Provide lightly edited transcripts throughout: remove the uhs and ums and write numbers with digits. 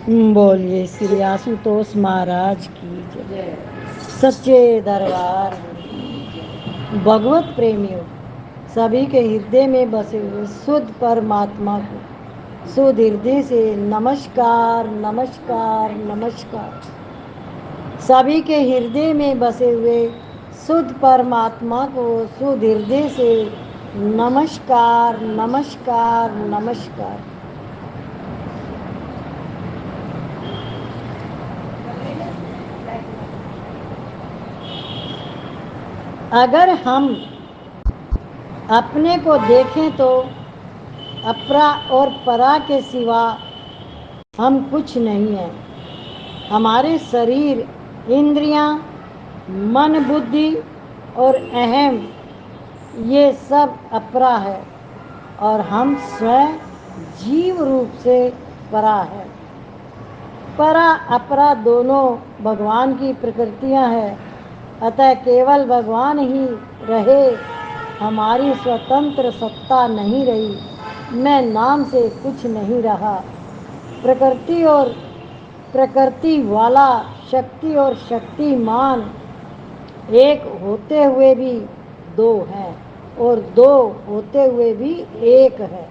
बोलिए श्री आशुतोष महाराज की जय। सच्चे दरबार भगवत प्रेमियों, सभी के हृदय में बसे हुए शुद्ध परमात्मा को शुद्ध हृदय से नमस्कार नमस्कार नमस्कार। सभी के हृदय में बसे हुए शुद्ध परमात्मा को शुद्ध हृदय से नमस्कार नमस्कार नमस्कार। अगर हम अपने को देखें तो अपरा और परा के सिवा हम कुछ नहीं हैं। हमारे शरीर, इंद्रियां, मन, बुद्धि और अहम, ये सब अपरा है और हम स्वयं जीव रूप से परा है। परा अपरा दोनों भगवान की प्रकृतियां हैं, अतः केवल भगवान ही रहे। हमारी स्वतंत्र सत्ता नहीं रही। मैं नाम से कुछ नहीं रहा। प्रकृति और प्रकृति वाला, शक्ति और शक्तिमान एक होते हुए भी दो हैं और दो होते हुए भी एक है।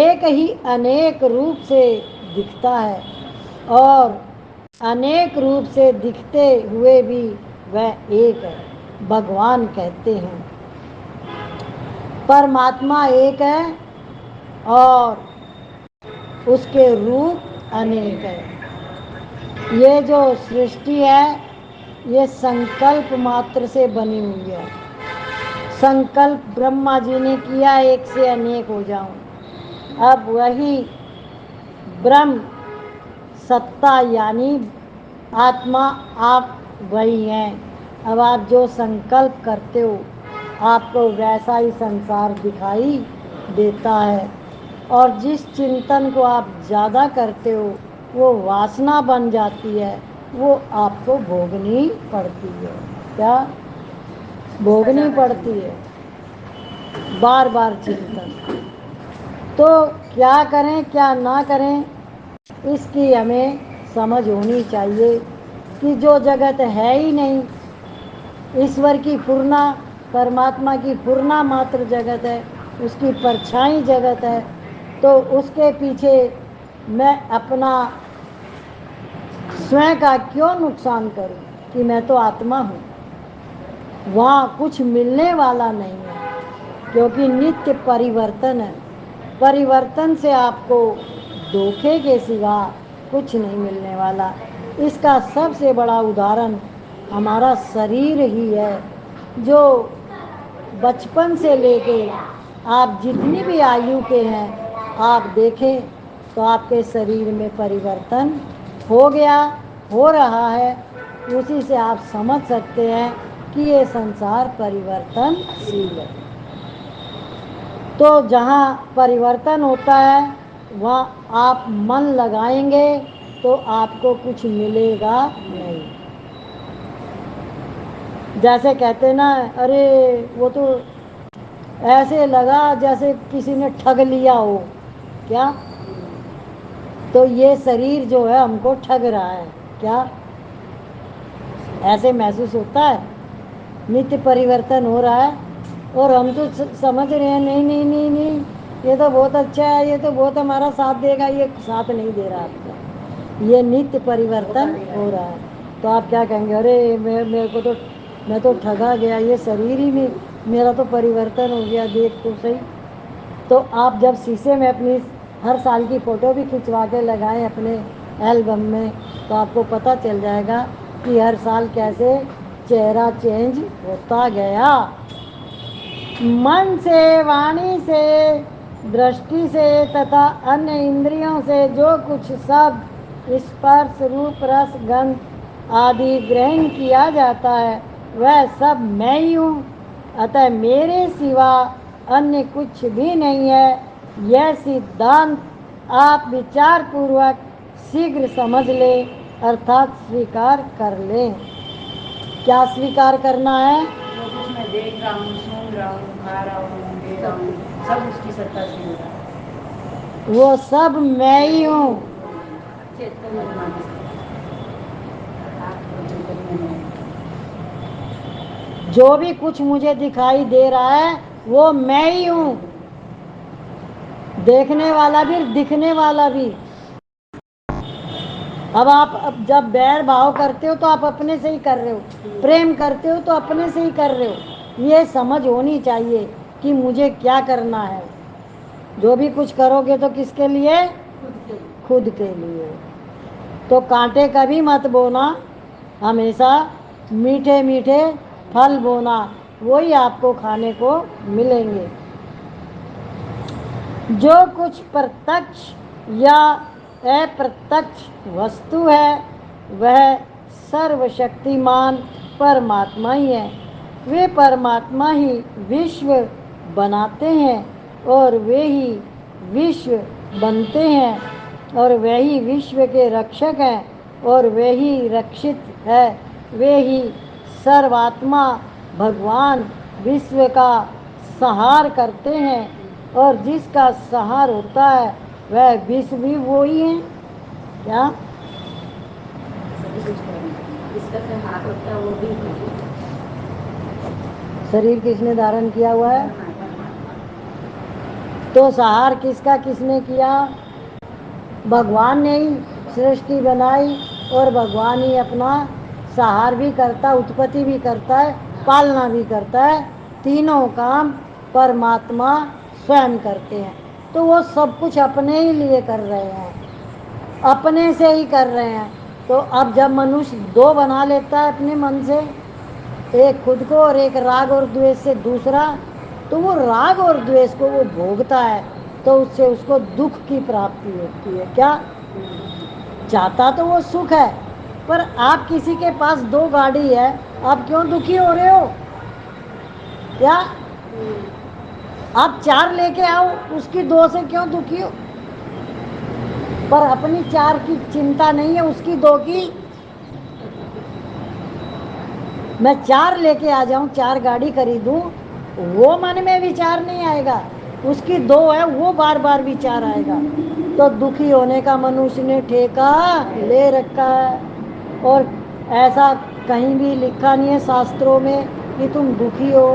एक ही अनेक रूप से दिखता है और अनेक रूप से दिखते हुए भी वह एक है। भगवान कहते हैं परमात्मा एक है और उसके रूप अनेक है। ये जो सृष्टि है ये संकल्प मात्र से बनी हुई है। संकल्प ब्रह्मा जी ने किया एक से अनेक हो जाऊं। अब वही ब्रह्म सत्ता यानी आत्मा आप वही हैं। अब आप जो संकल्प करते हो आपको वैसा ही संसार दिखाई देता है और जिस चिंतन को आप ज़्यादा करते हो वो वासना बन जाती है, वो आपको भोगनी पड़ती है। क्या भोगनी पड़ती है? बार बार चिंतन। तो क्या करें क्या ना करें इसकी हमें समझ होनी चाहिए कि जो जगत है ही नहीं, ईश्वर की पूर्णा, परमात्मा की पूर्णा मात्र जगत है, उसकी परछाई जगत है, तो उसके पीछे मैं अपना स्वयं का क्यों नुकसान करूं कि मैं तो आत्मा हूँ। वहाँ कुछ मिलने वाला नहीं है क्योंकि नित्य परिवर्तन है। परिवर्तन से आपको धोखे के सिवा कुछ नहीं मिलने वाला। इसका सबसे बड़ा उदाहरण हमारा शरीर ही है, जो बचपन से लेके आप जितनी भी आयु के हैं आप देखें तो आपके शरीर में परिवर्तन हो गया, हो रहा है। उसी से आप समझ सकते हैं कि ये संसार परिवर्तनशील है। तो जहाँ परिवर्तन होता है वहाँ आप मन लगाएंगे तो आपको कुछ मिलेगा नहीं। जैसे कहते ना, अरे वो तो ऐसे लगा जैसे किसी ने ठग लिया हो। क्या? तो ये शरीर जो है हमको ठग रहा है। क्या ऐसे महसूस होता है? नित्य परिवर्तन हो रहा है और हम तो समझ रहे हैं नहीं नहीं नहीं नहीं, ये तो बहुत अच्छा है, ये तो बहुत हमारा साथ देगा। ये साथ नहीं दे रहा आपका, ये नित्य परिवर्तन हो रहा है। तो आप क्या कहेंगे? अरे मेरे को तो, मैं तो ठगा गया, ये शरीर ही में मेरा तो परिवर्तन हो गया, देख तो सही। तो आप जब शीशे में अपनी हर साल की फ़ोटो भी खिंचवा के लगाएं अपने एल्बम में तो आपको पता चल जाएगा कि हर साल कैसे चेहरा चेंज होता गया। मन से, वाणी से, दृष्टि से तथा अन्य इंद्रियों से जो कुछ सब स्पर्श, रूप, रस, गंध आदि ग्रहण किया जाता है वह सब मैं ही हूँ। अतः मेरे सिवा अन्य कुछ भी नहीं है। यह सिद्धांत आप विचार पूर्वक शीघ्र समझ लें, अर्थात स्वीकार कर लें। क्या स्वीकार करना है? जो कुछ मैं देख रहा हूँ, सुन रहा हूँ, खा रहा हूँ, दे रहा हूँ, सब उसकी सत्ता से हो रहा है। वो सब मैं ही हूँ। चैतन्य मानस आपको चैतन्य में जो भी कुछ मुझे दिखाई दे रहा है वो मैं ही हूँ, देखने वाला भी दिखने वाला भी। अब जब बैर भाव करते हो तो आप अपने से ही कर रहे हो, प्रेम करते हो तो अपने से ही कर रहे हो। ये समझ होनी चाहिए कि मुझे क्या करना है। जो भी कुछ करोगे तो किसके लिए? खुद के लिए। तो कांटे कभी मत बोना, हमेशा मीठे मीठे फल बोना, वही आपको खाने को मिलेंगे। जो कुछ प्रत्यक्ष या अप्रत्यक्ष वस्तु है वह सर्वशक्तिमान परमात्मा ही है। वे परमात्मा ही विश्व बनाते हैं और वे ही विश्व बनते हैं और वे ही विश्व के रक्षक हैं और वे ही रक्षित है। वे ही सर्वात्मा भगवान विश्व का संहार करते हैं और जिसका संहार होता है वह विश्व भी वो ही है। क्या? सभी कुछ करना जिसका संहार होता है वो भी शरीर किसने धारण किया हुआ है? तो संहार किसका किसने किया? भगवान ने ही सृष्टि बनाई और भगवान ही अपना संहार भी करता है, उत्पत्ति भी करता है, पालना भी करता है। तीनों काम परमात्मा स्वयं करते हैं। तो वो सब कुछ अपने ही लिए कर रहे हैं, अपने से ही कर रहे हैं। तो अब जब मनुष्य दो बना लेता है अपने मन से, एक खुद को और एक राग और द्वेष से दूसरा, तो वो राग और द्वेष को वो भोगता है तो उससे उसको दुख की प्राप्ति होती है। क्या? चाहता तो वो सुख है, पर आप किसी के पास दो गाड़ी है, आप क्यों दुखी हो रहे हो? क्या? आप चार लेके आओ, उसकी दो से क्यों दुखी हो? पर अपनी चार की चिंता नहीं है, उसकी दो की। मैं चार लेके आ जाऊं, चार गाड़ी खरीदूं, वो मन में विचार नहीं आएगा। उसकी दो है, वो बार बार विचार आएगा। तो दुखी होने का मनुष्य ने ठेका ले रखा है। और ऐसा कहीं भी लिखा नहीं है शास्त्रों में कि तुम दुखी हो।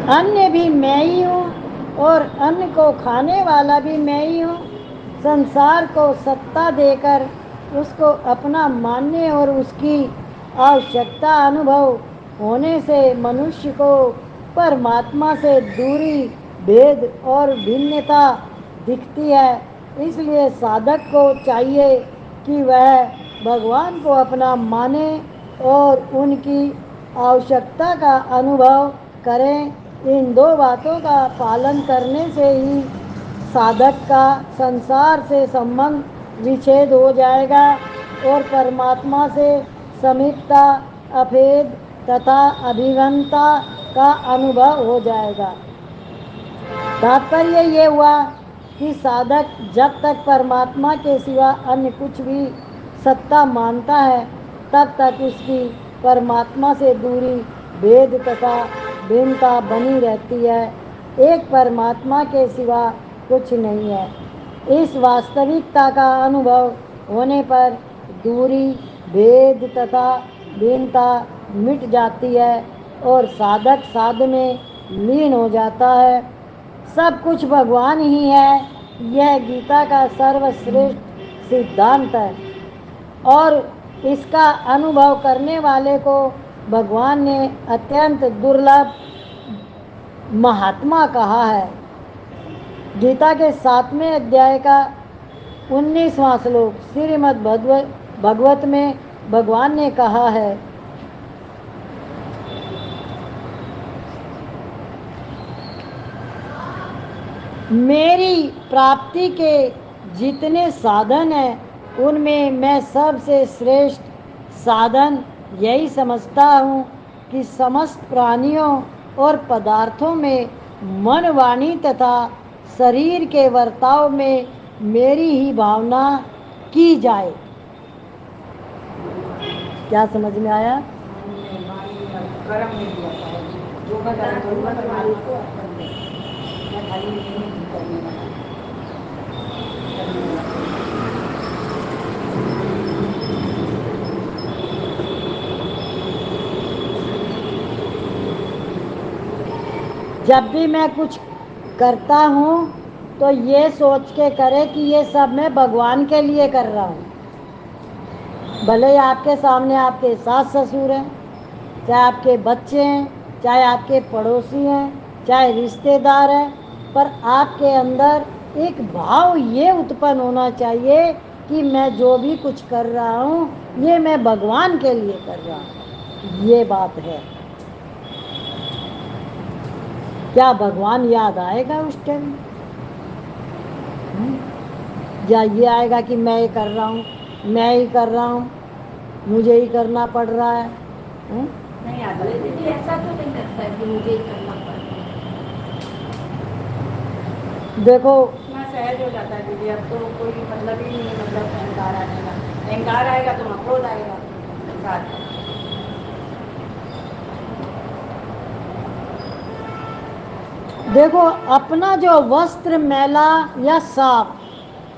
अन्न भी मैं ही हूँ और अन्न को खाने वाला भी मैं ही हूँ। संसार को सत्ता देकर उसको अपना मानने और उसकी आवश्यकता अनुभव होने से मनुष्य को परमात्मा से दूरी, भेद और भिन्नता दिखती है। इसलिए साधक को चाहिए कि वह भगवान को अपना माने और उनकी आवश्यकता का अनुभव करें। इन दो बातों का पालन करने से ही साधक का संसार से संबंध विच्छेद हो जाएगा और परमात्मा से समीपता, अभेद तथा अभिन्नता का अनुभव हो जाएगा। तात्पर्य ये हुआ कि साधक जब तक परमात्मा के सिवा अन्य कुछ भी सत्ता मानता है तब तक उसकी परमात्मा से दूरी, भेद तथा भिन्नता बनी रहती है। एक परमात्मा के सिवा कुछ नहीं है। इस वास्तविकता का अनुभव होने पर दूरी, भेद तथा भिन्नता मिट जाती है और साधक साध में लीन हो जाता है। सब कुछ भगवान ही है, यह गीता का सर्वश्रेष्ठ सिद्धांत है और इसका अनुभव करने वाले को भगवान ने अत्यंत दुर्लभ महात्मा कहा है। गीता के 7वें अध्याय का 19वां श्लोक श्रीमद् भगवत में भगवान ने कहा है, मेरी प्राप्ति के जितने साधन हैं उनमें मैं सबसे श्रेष्ठ साधन यही समझता हूँ कि समस्त प्राणियों और पदार्थों में मन, वाणी तथा शरीर के वर्ताव में मेरी ही भावना की जाए। क्या समझ में आया? कर्म नहीं दिया था जो मैं करूँगा तुम्हारी को मैं खाली जब भी मैं कुछ करता हूँ तो ये सोच के करे कि ये सब मैं भगवान के लिए कर रहा हूँ। भले ही आपके सामने आपके सास ससुर हैं, चाहे आपके बच्चे हैं, चाहे आपके पड़ोसी हैं, चाहे रिश्तेदार हैं, पर आपके अंदर एक भाव ये उत्पन्न होना चाहिए कि मैं जो भी कुछ कर रहा हूँ ये मैं भगवान के लिए कर रहा हूँ। ये बात है। क्या भगवान याद आएगा उस टाइम? या ये आएगा कि मैं ये कर रहा हूँ, मैं ही कर रहा हूँ, मुझे ही करना पड़ रहा है? नहीं आता है दीदी, ऐसा तो नहीं लगता है कि मुझे ही करना पड़ता है। देखो इतना सहज हो जाता है दीदी, अब तो कोई मतलब ही नहीं, मतलब अहंकार आने का, अहंकार आएगा तो वहाँ क्रोध आएगा साथ। देखो, अपना जो वस्त्र मैला या साफ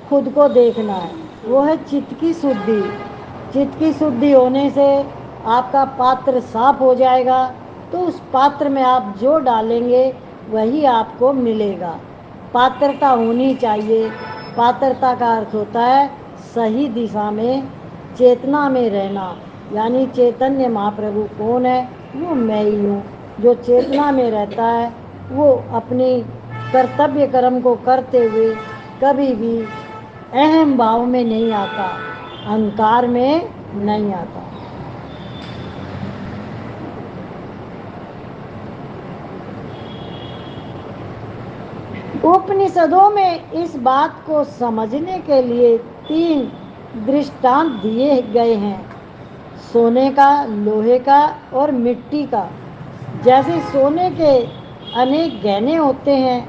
खुद को देखना है, वो है चित्त की शुद्धि। चित्त की शुद्धि होने से आपका पात्र साफ हो जाएगा, तो उस पात्र में आप जो डालेंगे वही आपको मिलेगा। पात्रता होनी चाहिए। पात्रता का अर्थ होता है सही दिशा में, चेतना में रहना। यानी चैतन्य महाप्रभु कौन है? वो मैं ही हूँ। जो चेतना में रहता है वो अपनी कर्तव्य कर्म को करते हुए कभी भी अहम भाव में नहीं आता, अहंकार में नहीं आता। उपनिषदों में इस बात को समझने के लिए 3 दृष्टांत दिए गए हैं, सोने का, लोहे का और मिट्टी का। जैसे सोने के अनेक गहने होते हैं,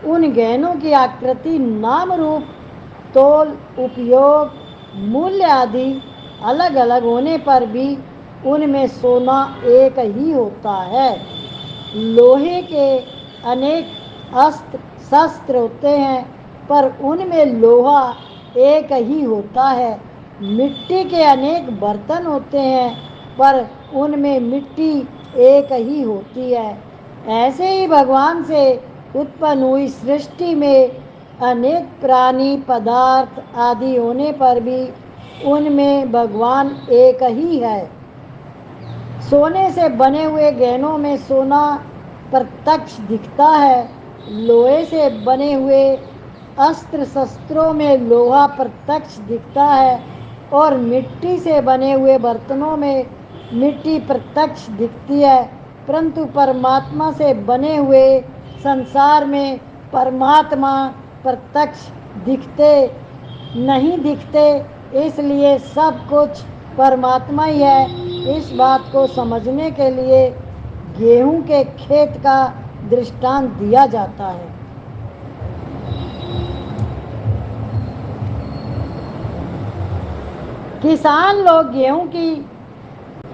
उन गहनों की आकृति, नाम रूप, तोल, उपयोग, मूल्य आदि अलग अलग होने पर भी उनमें सोना एक ही होता है। लोहे के अनेक अस्त्र शस्त्र होते हैं, पर उनमें लोहा एक ही होता है। मिट्टी के अनेक बर्तन होते हैं, पर उनमें मिट्टी एक ही होती है। ऐसे ही भगवान से उत्पन्न हुई सृष्टि में अनेक प्राणी, पदार्थ आदि होने पर भी उनमें भगवान एक ही है। सोने से बने हुए गहनों में सोना प्रत्यक्ष दिखता है, लोहे से बने हुए अस्त्र शस्त्रों में लोहा प्रत्यक्ष दिखता है, और मिट्टी से बने हुए बर्तनों में मिट्टी प्रत्यक्ष दिखती है। परंतु परमात्मा से बने हुए संसार में परमात्मा प्रत्यक्ष दिखते नहीं दिखते, इसलिए सब कुछ परमात्मा ही है। इस बात को समझने के लिए गेहूं के खेत का दृष्टांत दिया जाता है। किसान लोग गेहूं की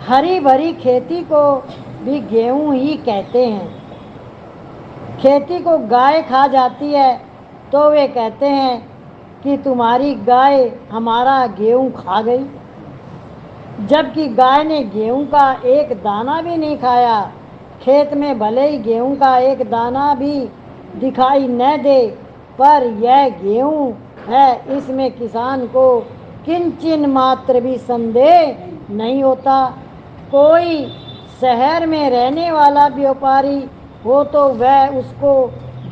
हरी भरी खेती को भी गेहूं ही कहते हैं। खेती को गाय खा जाती है तो वे कहते हैं कि तुम्हारी गाय हमारा गेहूं खा गई, जबकि गाय ने गेहूं का एक दाना भी नहीं खाया। खेत में भले ही गेहूं का एक दाना भी दिखाई न दे, पर यह गेहूं है, इसमें किसान को किंचिन मात्र भी संदेह नहीं होता। कोई शहर में रहने वाला व्यापारी हो तो वह उसको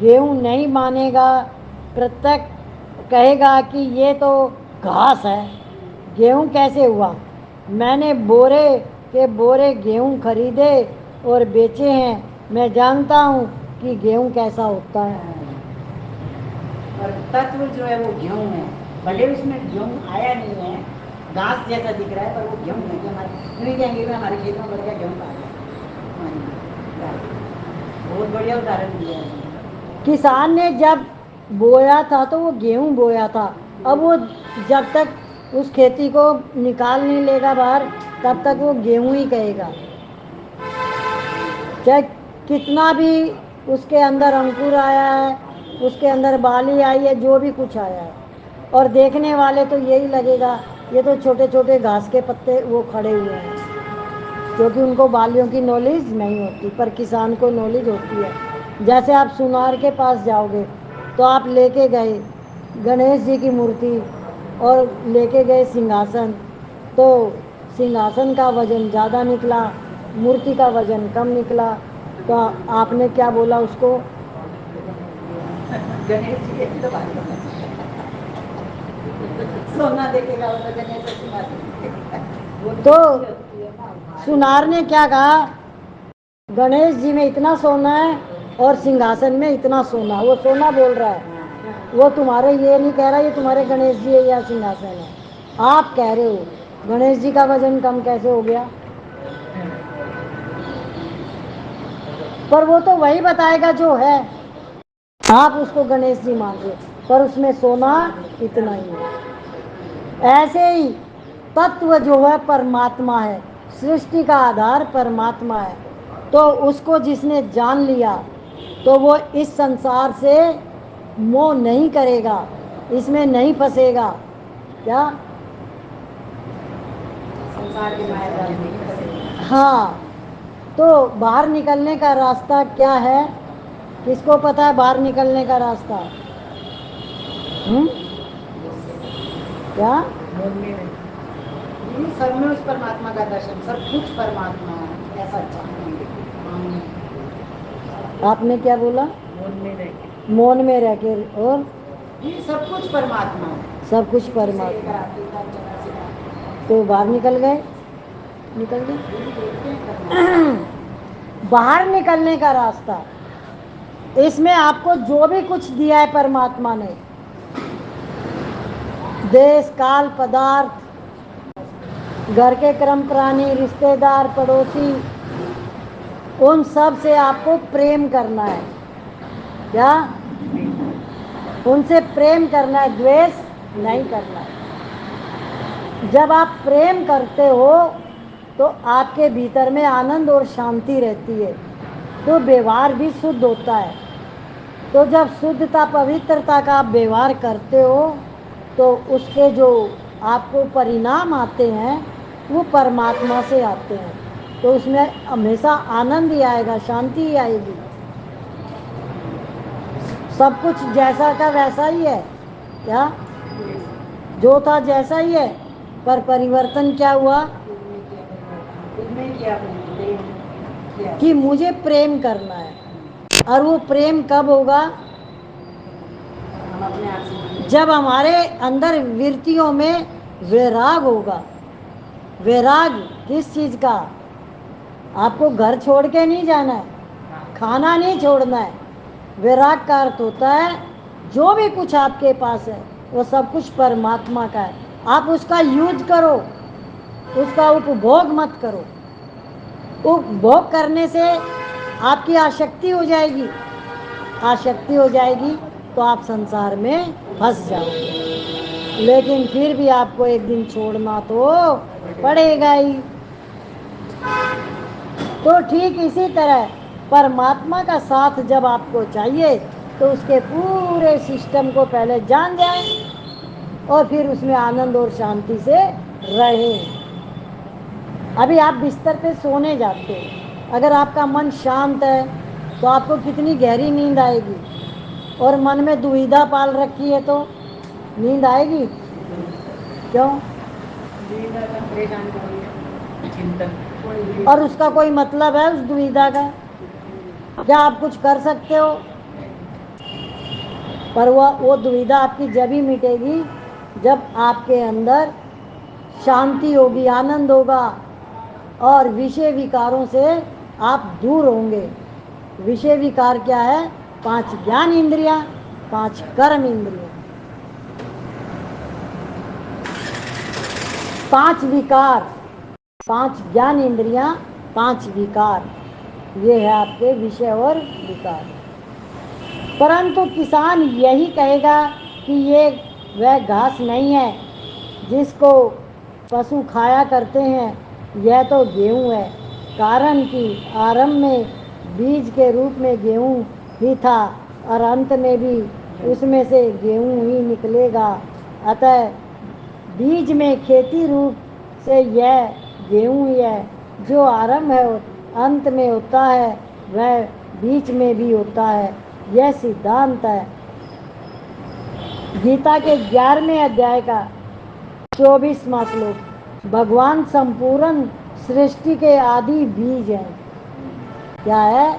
गेहूं नहीं मानेगा, प्रत्यक्ष कहेगा कि ये तो घास है, गेहूं कैसे हुआ? मैंने बोरे के बोरे गेहूं खरीदे और बेचे हैं, मैं जानता हूँ कि गेहूं कैसा होता है। और तत्व जो है वो गेहूं है, भले उसमें गेहूं आया नहीं है, घास जैसा दिख रहा है, पर वो गेहूं है। हमारे नहीं कहेंगे कि हमारे खेत में बढ़ गया गेहूं आ गया। बहुत बढ़िया उदाहरण दिया है। किसान ने जब बोया था तो वो गेहूं बोया था, अब वो जब तक उस खेती को निकाल नहीं लेगा बाहर, तब तक वो गेहूं ही कहेगा, चाहे कितना भी उसके अंदर अंकुर आया है, उसके अंदर बाली आई है, जो भी कुछ आया है। और देखने वाले तो यही लगेगा ये तो छोटे छोटे घास के पत्ते वो खड़े हुए हैं, क्योंकि उनको बालियों की नॉलेज नहीं होती, पर किसान को नॉलेज होती है जैसे आप सुनार के पास जाओगे तो आप लेके गए गणेश जी की मूर्ति और लेके गए सिंहासन, तो सिंहासन का वजन ज़्यादा निकला, मूर्ति का वजन कम निकला, तो आपने क्या बोला उसको? गणेश जी के तो भारी होना चाहिए। सोना देखेगा वो तो गणेश जी मारेंगे। तो सुनार ने क्या कहा? गणेश जी में इतना सोना है और सिंहासन में इतना सोना। वो सोना बोल रहा है, वो तुम्हारे ये नहीं कह रहा ये तुम्हारे गणेश जी है या सिंहासन है। आप कह रहे हो गणेश जी का वजन कम कैसे हो गया? पर वो तो वही बताएगा जो है, आप उसको गणेश जी मान रहे हो, पर उसमें सोना इतना ही है। ऐसे ही तत्व जो है परमात्मा है, सृष्टि का आधार परमात्मा है, तो उसको जिसने जान लिया तो वो इस संसार से मोह नहीं करेगा, इसमें नहीं फंसेगा। क्या? संसार के मायाजाल में नहीं फंसेगा। हाँ, तो बाहर निकलने का रास्ता क्या है? किसको पता है बाहर निकलने का रास्ता? क्या? ये सब में उस परमात्मा का दर्शन, सब कुछ परमात्मा है, ऐसा चाहेंगे। आपने क्या बोला? मौन में रह के। और ये सब कुछ परमात्मा है, सब कुछ परमात्मा। तो बाहर निकल गए, निकल गए। बाहर निकलने का रास्ता, इसमें आपको जो भी कुछ दिया है परमात्मा ने, देश काल पदार्थ, घर के क्रम प्राणी, रिश्तेदार, पड़ोसी, उन सब से आपको प्रेम करना है। क्या? उनसे प्रेम करना है, द्वेष नहीं करना है। जब आप प्रेम करते हो तो आपके भीतर में आनंद और शांति रहती है, तो व्यवहार भी शुद्ध होता है। तो जब शुद्धता पवित्रता का आप व्यवहार करते हो तो उसके जो आपको परिणाम आते हैं वो परमात्मा से आते हैं, तो उसमें हमेशा आनंद ही आएगा, शांति ही आएगी। सब कुछ जैसा का वैसा ही है। क्या? जो था जैसा ही है, पर परिवर्तन क्या हुआ कि मुझे प्रेम करना है। और वो प्रेम कब होगा? जब हमारे अंदर वृत्तियों में वैराग होगा। वैराग किस चीज का? आपको घर छोड़ के नहीं जाना है, खाना नहीं छोड़ना है। वैराग का अर्थ होता है जो भी कुछ आपके पास है वो सब कुछ परमात्मा का है, आप उसका यूज करो, उसका उपभोग मत करो। उपभोग करने से आपकी आसक्ति हो जाएगी, आसक्ति हो जाएगी तो आप संसार में फंस जाओगे। लेकिन फिर भी आपको एक दिन छोड़ना तो पड़ेगा ही। तो ठीक इसी तरह परमात्मा का साथ जब आपको चाहिए तो उसके पूरे सिस्टम को पहले जान जाए और फिर उसमें आनंद और शांति से रहे। अभी आप बिस्तर पे सोने जाते हो, अगर आपका मन शांत है तो आपको कितनी गहरी नींद आएगी, और मन में दुविधा पाल रखी है तो नींद आएगी? क्यों? और उसका कोई मतलब है उस दुविधा का? क्या आप कुछ कर सकते हो? पर वो दुविधा आपकी जब ही मिटेगी जब आपके अंदर शांति होगी, आनंद होगा, और विषय विकारों से आप दूर होंगे। विषय विकार क्या है? 5 ज्ञान इंद्रियां, 5 कर्म इंद्रियां, 5 विकार, 5 ज्ञान इंद्रियां, 5 विकार, ये है आपके विषय और विकार। परंतु किसान यही कहेगा कि ये वह घास नहीं है जिसको पशु खाया करते हैं, यह तो गेहूँ है। कारण कि आरंभ में बीज के रूप में गेहूँ ही था और अंत में भी उसमें से गेहूँ ही निकलेगा। अतः बीज में खेती रूप से यह गेहूँ ही है, जो आरंभ है अंत में होता है वह बीच में भी होता है। यह सिद्धांत है। गीता के 11वें अध्याय का 24वां श्लोक। भगवान संपूर्ण सृष्टि के आदि बीज हैं। क्या है?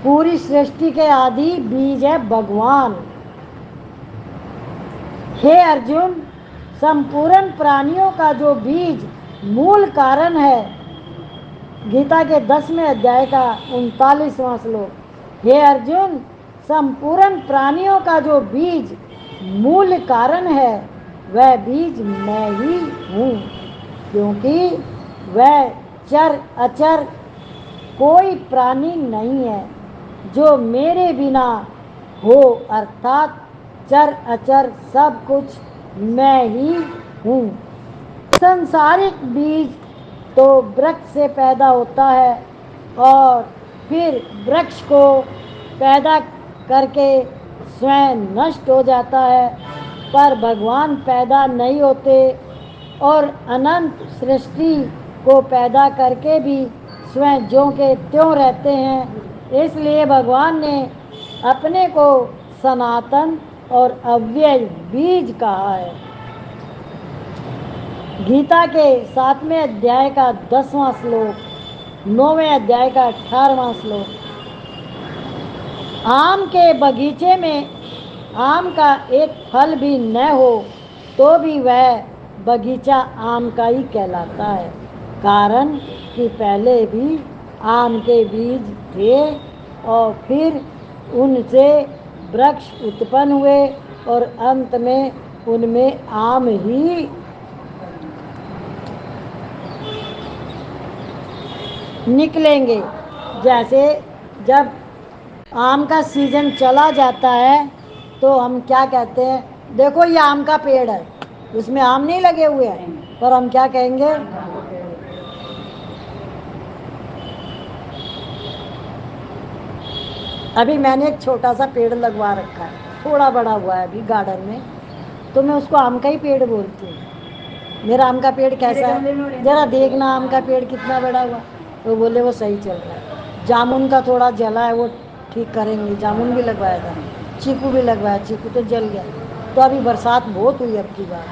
पूरी सृष्टि के आदि बीज है भगवान। हे अर्जुन, संपूर्ण प्राणियों का जो बीज मूल कारण है। गीता के 10वें अध्याय का 39वां श्लोक। हे अर्जुन, संपूर्ण प्राणियों का जो बीज मूल कारण है वह बीज मैं ही हूँ, क्योंकि वह चर अचर कोई प्राणी नहीं है जो मेरे बिना हो, अर्थात चर अचर सब कुछ मैं ही हूँ। संसारिक बीज तो वृक्ष से पैदा होता है और फिर वृक्ष को पैदा करके स्वयं नष्ट हो जाता है, पर भगवान पैदा नहीं होते और अनंत सृष्टि को पैदा करके भी स्वयं ज्यों के त्यों रहते हैं। इसलिए भगवान ने अपने को सनातन और अव्यय बीज कहा है। गीता के 7वें अध्याय का 10वां श्लोक, 9वें अध्याय का 18वां श्लोक। आम के बगीचे में आम का एक फल भी न हो तो भी वह बगीचा आम का ही कहलाता है, कारण कि पहले भी आम के बीज थे और फिर उनसे वृक्ष उत्पन्न हुए और अंत में उनमें आम ही निकलेंगे। जैसे जब आम का सीजन चला जाता है तो हम क्या कहते हैं, देखो ये आम का पेड़ है, उसमें आम नहीं लगे हुए हैं, पर हम क्या कहेंगे? अभी मैंने एक छोटा सा पेड़ लगवा रखा है, थोड़ा बड़ा हुआ है अभी गार्डन में, तो मैं उसको आम का ही पेड़ बोलती हूँ। मेरा आम का पेड़ कैसा है, जरा देखना आम का पेड़ कितना बड़ा हुआ। तो बोले वो सही चल रहा है। जामुन का थोड़ा जला है, वो ठीक करेंगे। जामुन भी लगवाया था, चीकू भी लगवाया, चीकू तो जल गया। तो अभी बरसात बहुत हुई अब की बार,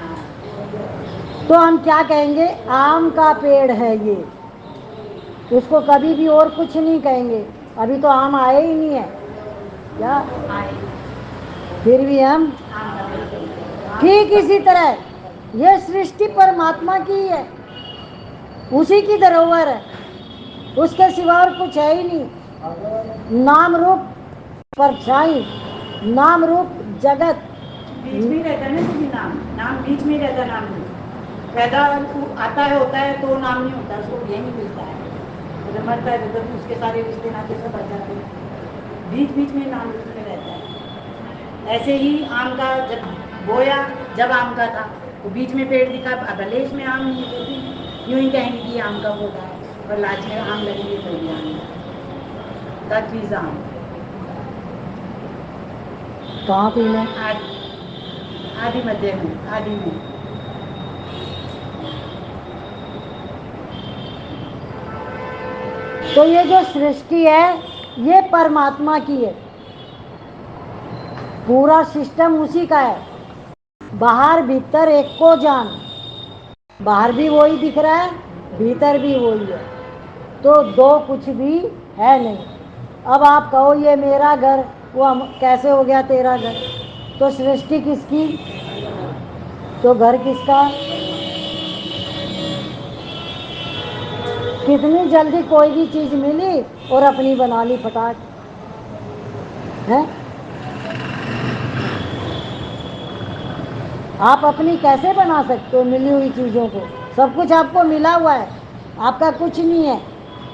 तो हम क्या कहेंगे? आम का पेड़ है ये, उसको कभी भी और कुछ नहीं कहेंगे। अभी तो आम आए ही नहीं है क्या, फिर भी हम ठीक इसी तरह ये सृष्टि परमात्मा की है, उसी की धरोहर है, उसके सिवा और कुछ है ही नहीं। नाम रूप परछाई, नाम रूप जगत बीच में रहता है ना, भी नाम बीच में रहता है। नाम पैदा आता है, होता है तो नाम नहीं होता, उसको ये नहीं मिलता है। जब मरता है तो उसके सारे रिश्ते नाते सब बच जाते हैं। बीच बीच में नाम बीच में रहता है। ऐसे ही आम का जब बोया, जब आम का था तो बीच में पेड़ दिखा, भले इसमें आम नहीं है, तो यूं ही कहेंगे कि आम का पौधा है, और लास्ट में आम लगेंगे तो भी आम। दैट इज आम। कहाँ पीना? आदि मध्य में, आदि में। तो ये जो सृष्टि है ये परमात्मा की है, पूरा सिस्टम उसी का है। बाहर भीतर एक को जान, बाहर भी वही दिख रहा है, भीतर भी वही है, तो दो कुछ भी है नहीं। अब आप कहो ये मेरा घर, वो कैसे हो गया तेरा घर? तो सृष्टि किसकी, तो घर किसका? कितनी जल्दी कोई भी चीज मिली और अपनी बना ली फटाक है। आप अपनी कैसे बना सकते हो मिली हुई चीजों को? सब कुछ आपको मिला हुआ है, आपका कुछ नहीं है।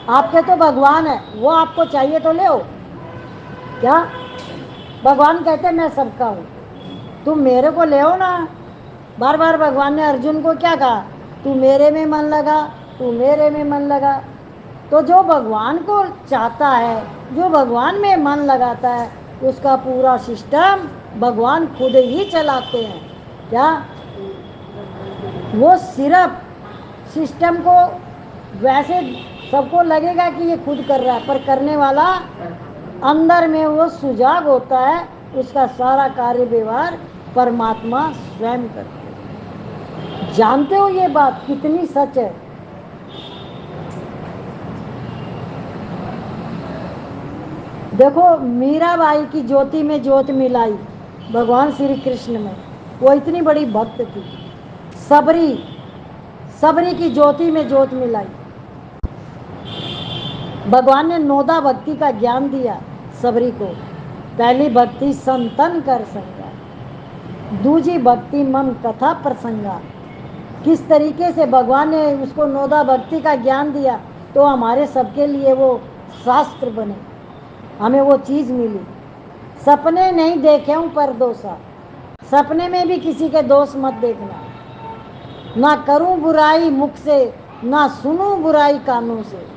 आपके तो भगवान है, वो आपको चाहिए तो ले हो क्या? भगवान कहते मैं सबका हूँ, तुम मेरे को ले हो ना। बार बार भगवान ने अर्जुन को क्या कहा? तू मेरे में मन लगा, तू मेरे में मन लगा। तो जो भगवान को चाहता है, जो भगवान में मन लगाता है, उसका पूरा सिस्टम भगवान खुद ही चलाते हैं। क्या वो सिर्फ सिस्टम को वैसे सबको लगेगा कि ये खुद कर रहा है, पर करने वाला अंदर में वो सुजाग होता है, उसका सारा कार्य व्यवहार परमात्मा स्वयं करते हैं। जानते हो ये बात कितनी सच है? देखो मीराबाई की ज्योति में ज्योत मिलाई भगवान श्री कृष्ण में, वो इतनी बड़ी भक्त थी। सबरी की ज्योति में ज्योत मिलाई। भगवान ने नोदा भक्ति का ज्ञान दिया सबरी को। पहली भक्ति संतन कर संगा, दूजी भक्ति मन कथा प्रसंगा। किस तरीके से भगवान ने उसको नोदा भक्ति का ज्ञान दिया तो हमारे सबके लिए वो शास्त्र बने, हमें वो चीज मिली। सपने नहीं देखे हूं पर दोषा, सपने में भी किसी के दोष मत देखना। ना करूं बुराई मुख से, ना सुनूं बुराई कानों से।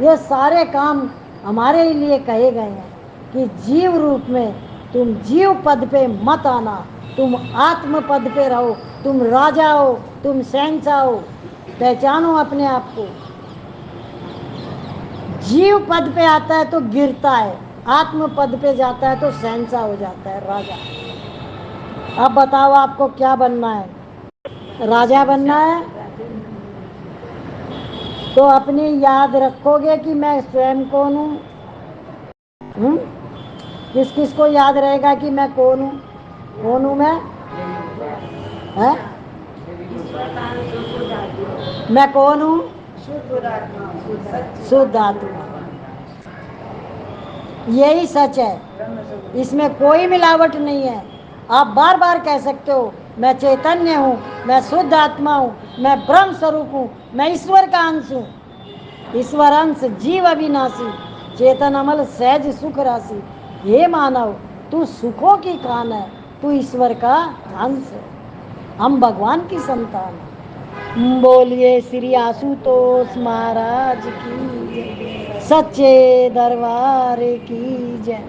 ये सारे काम हमारे लिए कहे गए हैं कि जीव रूप में तुम जीव पद पे मत आना, तुम आत्म पद पे रहो, तुम राजा हो, तुम शहंशाह हो। पहचानो अपने आप को। जीव पद पे आता है तो गिरता है, आत्म पद पे जाता है तो शहंशाह हो जाता है, राजा। अब बताओ आपको क्या बनना है? राजा बनना है तो अपनी याद रखोगे कि मैं स्वयं कौन हूँ? किस किस को याद रहेगा कि मैं कौन हूँ? कौन हूँ मैं? है? मैं कौन हूँ? शुद्ध आत्मा। यही सच है, इसमें कोई मिलावट नहीं है। आप बार बार कह सकते हो मैं चैतन्य हूँ, मैं शुद्ध आत्मा हूँ, मैं ब्रह्म स्वरूप हूँ, मैं ईश्वर का अंश हूँ। ईश्वर अंश जीव अविनाशी, चेतन अमल सहज सुख राशि। हे मानव, तू सुखों की खान है, तू ईश्वर का अंश है। हम भगवान की संतान हैं। बोलिए श्री आशुतोष महाराज की जय, सच्चे दरबार की जय।